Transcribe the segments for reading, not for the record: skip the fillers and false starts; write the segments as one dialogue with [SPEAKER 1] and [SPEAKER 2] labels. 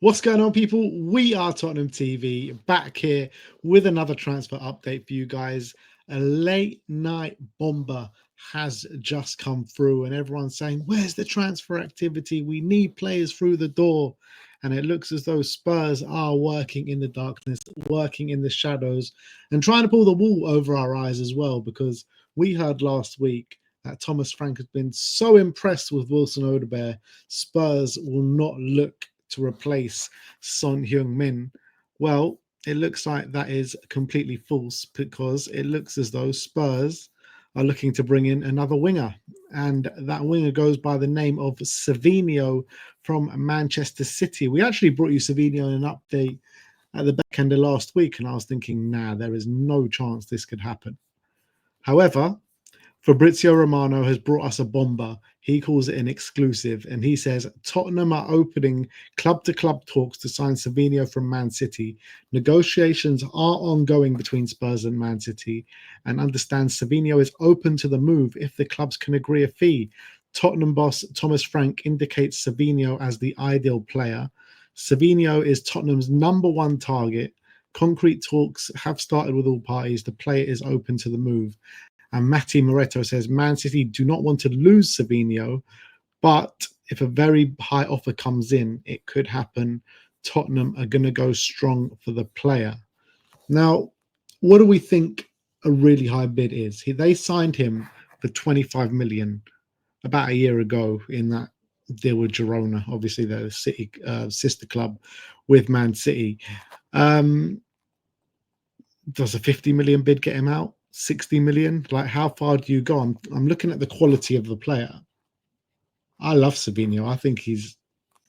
[SPEAKER 1] What's going on, people? We are Tottenham TV, back here with another transfer update for you guys. A late night bomber has just come through, and everyone's saying, where's the transfer activity? We need players through the door. And it looks as though Spurs are working in the darkness, working in the shadows, and trying to pull the wool over our eyes as well, because we heard last week that Thomas Frank has been so impressed with Wilson Odobert, Spurs will not look to replace Son Heung-min. Well, it looks like that is completely false, because it looks as though Spurs are looking to bring in another winger, and that winger goes by the name of Savinho from Manchester City. We actually brought you Savinho in an update at the back end of last week, and I was thinking, nah, there is no chance this could happen. However, Fabrizio Romano has brought us a bomber. He calls it an exclusive, and he says Tottenham are opening club-to-club talks to sign Savinho from Man City. Negotiations are ongoing between Spurs and Man City, and understands Savinho is open to the move if the clubs can agree a fee. Tottenham boss Thomas Frank indicates Savinho as the ideal player. Savinho is Tottenham's #1 target. Concrete talks have started with all parties. The player is open to the move. And Matti Moretto says Man City do not want to lose Savinho, but if a very high offer comes in, it could happen. Tottenham are going to go strong for the player. Now, what do we think a really high bid is? They signed him for 25 million about a year ago in that deal with Girona. Obviously, they're a City sister club with Man City. Does a 50 million bid get him out? 60 million? Like, how far do you go? I'm looking at the quality of the player. I love Sabinho. I think he's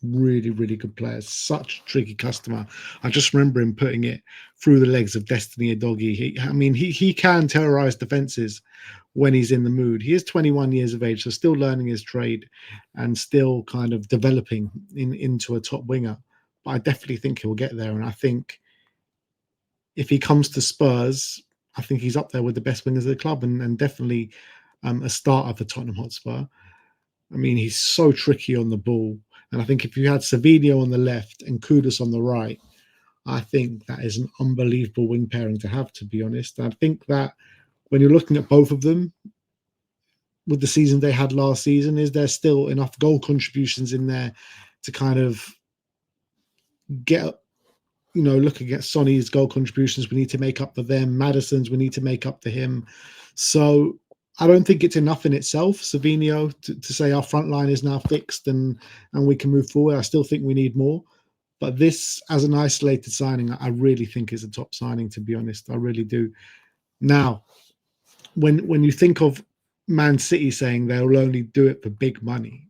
[SPEAKER 1] really, really good player. Such a tricky customer. I just remember him putting it through the legs of Destiny Udogie. He can terrorize defenses when he's in the mood. He is 21 years of age, so still learning his trade and still kind of developing into a top winger. But I definitely think he'll get there. And I think if he comes to Spurs, I think he's up there with the best wingers of the club, and definitely a starter for Tottenham Hotspur. I mean, he's so tricky on the ball. And I think if you had Savinho on the left and Kudus on the right, I think that is an unbelievable wing pairing to have, to be honest. I think that when you're looking at both of them, with the season they had last season, is there still enough goal contributions in there to kind of get, looking at Sonny's goal contributions, we need to make up for them. Maddison's, we need to make up for him. So I don't think it's enough in itself, Savinho, to say our front line is now fixed and we can move forward. I still think we need more. But this, as an isolated signing, I really think is a top signing, to be honest. I really do. Now, when you think of Man City saying they'll only do it for big money,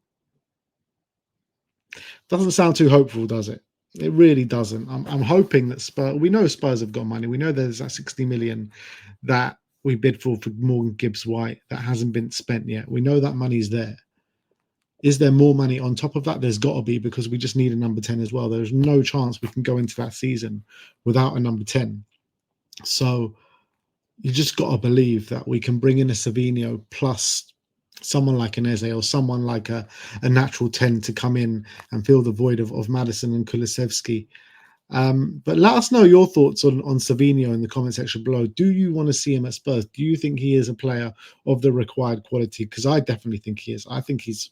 [SPEAKER 1] doesn't sound too hopeful, does it? It really doesn't. I'm hoping that Spurs, we know Spurs have got money. We know there's that 60 million that we bid for Morgan Gibbs-White that hasn't been spent yet. We know that money's there. Is there more money on top of that? There's got to be, because we just need a number 10 as well. There's no chance we can go into that season without a number 10. So you just got to believe that we can bring in a Savinho plus someone like an Eze or someone like a natural 10 to come in and fill the void of Maddison and Kulusevski. But let us know your thoughts on Savinho in the comment section below. Do you want to see him at Spurs? Do you think he is a player of the required quality? Because I definitely think he is. I think he's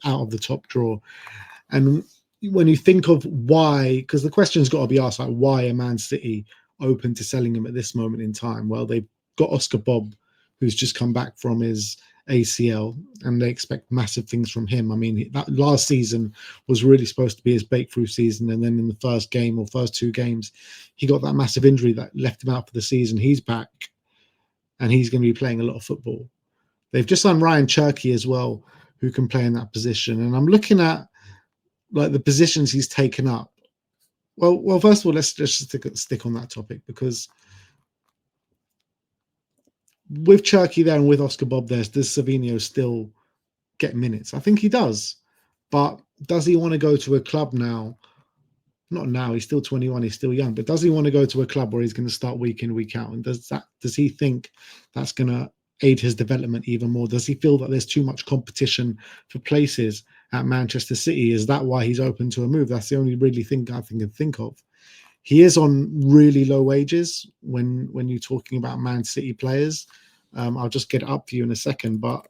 [SPEAKER 1] out of the top drawer. And when you think of why, because the question's got to be asked, like, why are Man City open to selling him at this moment in time? Well, they've got Oscar Bob, who's just come back from his ACL, and they expect massive things from him. I mean, that last season was really supposed to be his breakthrough season, and then in the first game or first 2 games, he got that massive injury that left him out for the season. He's back, and he's going to be playing a lot of football. They've just signed Ryan Cherky as well, who can play in that position. And I'm looking at like the positions he's taken up. Well, first of all, let's just stick on that topic, because with Cherky there and with Oscar Bob there, does Savinho still get minutes? I think he does. But does he want to go to a club now? Not now, he's still 21, he's still young. But does he want to go to a club where he's going to start week in, week out? And does he think that's going to aid his development even more? Does he feel that there's too much competition for places? at Manchester City. Is that why he's open to a move? That's the only really thing I can think of. He is on really low wages when you're talking about Man City players. I'll just get it up for you in a second, but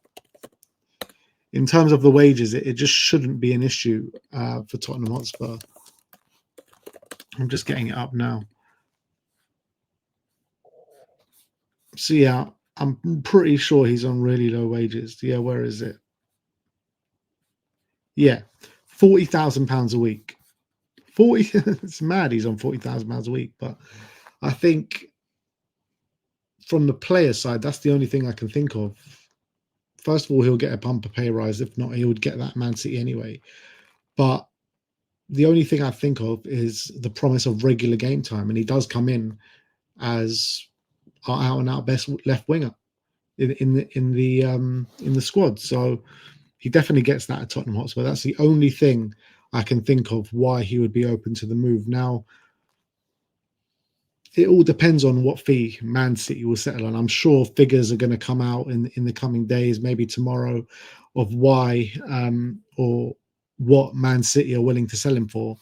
[SPEAKER 1] in terms of the wages, it just shouldn't be an issue for Tottenham Hotspur. I'm just getting it up now. So yeah, I'm pretty sure he's on really low wages. Yeah, where is it? Yeah, £40,000 a week. 40. It's mad. He's on £40,000 a week, but I think from the player side, that's the only thing I can think of. First of all, he'll get a bumper pay rise. If not, he would get that Man City anyway. But the only thing I think of is the promise of regular game time, and he does come in as our out and out best left winger in the squad. So he definitely gets that at Tottenham Hotspur. That's the only thing I can think of why he would be open to the move. Now, it all depends on what fee Man City will settle on. I'm sure figures are going to come out in the coming days, maybe tomorrow, of why or what Man City are willing to sell him for.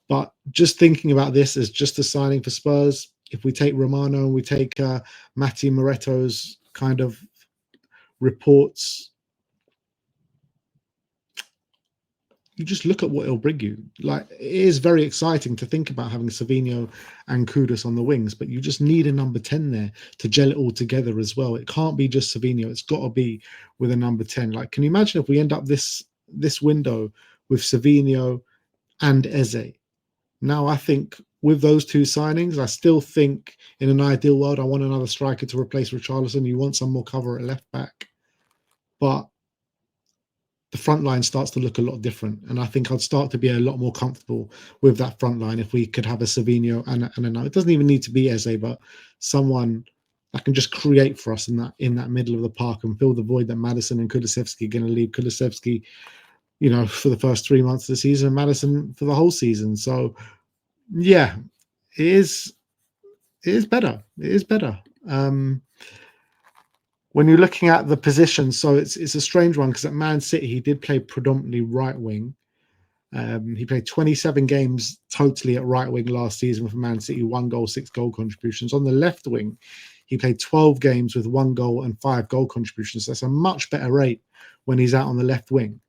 [SPEAKER 1] But just thinking about this as just a signing for Spurs, if we take Romano and we take Matti Moreto's kind of reports, you just look at what it'll bring you. Like, it is very exciting to think about having Savinho and Kudus on the wings, but you just need a number 10 there to gel it all together as well. It can't be just Savinho. It's got to be with a number 10. Like, can you imagine if we end up this window with Savinho and Eze? Now, I think with those two signings, I still think in an ideal world, I want another striker to replace Richarlison. You want some more cover at left back. But the front line starts to look a lot different. And I think I'd start to be a lot more comfortable with that front line if we could have a Savinho and it doesn't even need to be Eze, but someone that can just create for us in that middle of the park and fill the void that Maddison and Kulusevski are going to leave. Kulusevski, for the first 3 months of the season, and Maddison for the whole season. So yeah, it is better. It is better. When you're looking at the position, so it's a strange one because at Man City he did play predominantly right wing. He played 27 games totally at right wing last season for Man City, 1 goal, 6 goal contributions. On the left wing, he played 12 games with 1 goal and 5 goal contributions. That's a much better rate when he's out on the left wing.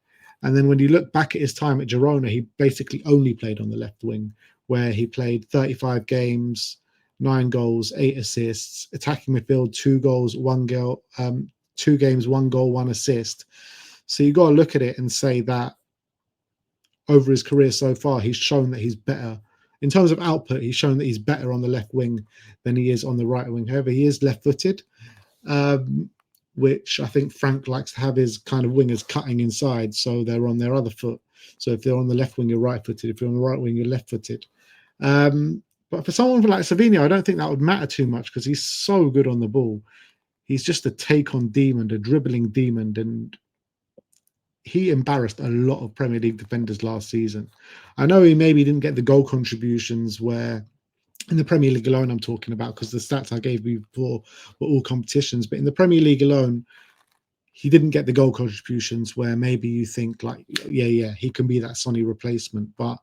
[SPEAKER 1] And then when you look back at his time at Girona, he basically only played on the left wing, where he played 35 games, 9 goals, 8 assists, attacking midfield, 2 goals, 1 goal, 2 games, 1 goal, 1 assist. So you got to look at it and say that over his career so far, he's shown that he's better. In terms of output, he's shown that he's better on the left wing than he is on the right wing. However, he is left-footed, which I think Frank likes to have his kind of wingers cutting inside, so they're on their other foot. So if they're on the left wing, you're right-footed. If you're on the right wing, you're left-footed. But for someone like Savinho, I don't think that would matter too much because he's so good on the ball. He's just a take-on demon, a dribbling demon, and he embarrassed a lot of Premier League defenders last season. I know he maybe didn't get the goal contributions where in the Premier League alone I'm talking about, because the stats I gave you before were all competitions, but in the Premier League alone, he didn't get the goal contributions where maybe you think like, yeah, he can be that Sonny replacement. But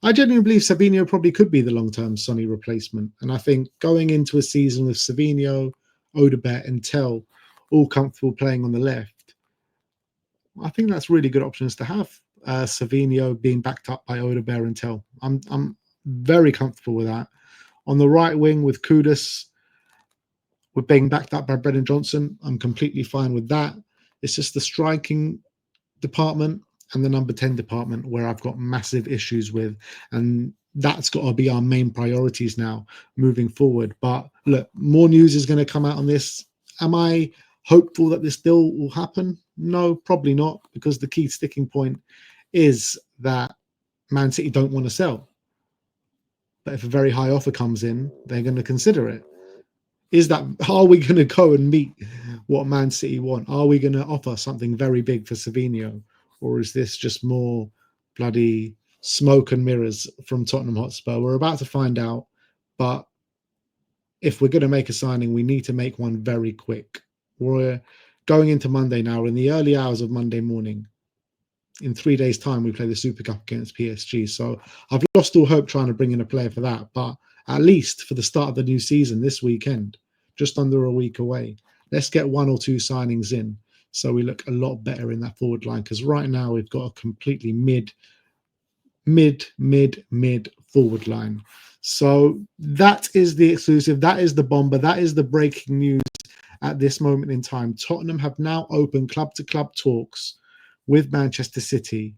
[SPEAKER 1] I genuinely believe Sabinho probably could be the long-term Sonny replacement. And I think going into a season with Savinho, Odobert and Tell all comfortable playing on the left, I think that's really good options to have. Savinho being backed up by Odobert and Tell. I'm very comfortable with that. On the right wing with Kudus, with being backed up by Brendan Johnson, I'm completely fine with that. It's just the striking department and the number 10 department where I've got massive issues with. And that's got to be our main priorities now moving forward. But look, more news is going to come out on this. Am I hopeful that this deal will happen? No, probably not, because the key sticking point is that Man City don't want to sell. But if a very high offer comes in, they're going to consider it. Are we going to go and meet what Man City want? Are we going to offer something very big for Savinho? Or is this just more bloody smoke and mirrors from Tottenham Hotspur? We're about to find out. But if we're going to make a signing, we need to make one very quick. We're going into Monday now, in the early hours of Monday morning. in 3 days' time, we play the Super Cup against PSG. So I've lost all hope trying to bring in a player for that. But at least for the start of the new season this weekend, just under a week away, let's get 1 or 2 signings in so we look a lot better in that forward line. Because right now we've got a completely mid forward line. So that is the exclusive. That is the bomber. That is the breaking news at this moment in time. Tottenham have now opened club-to-club talks with Manchester City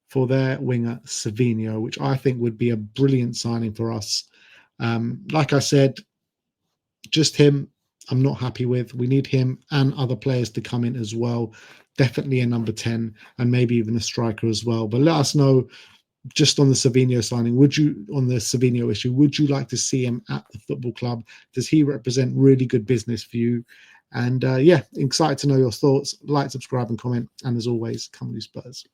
[SPEAKER 1] for their winger Savinho, which I think would be a brilliant signing for us. Like I said, just him, I'm not happy with. We need him and other players to come in as well. Definitely a number 10 and maybe even a striker as well. But let us know just on the Savinho signing, on the Savinho issue, would you like to see him at the football club? Does he represent really good business for you? And yeah, excited to know your thoughts. Like, subscribe, and comment. And as always, come on, Spurs.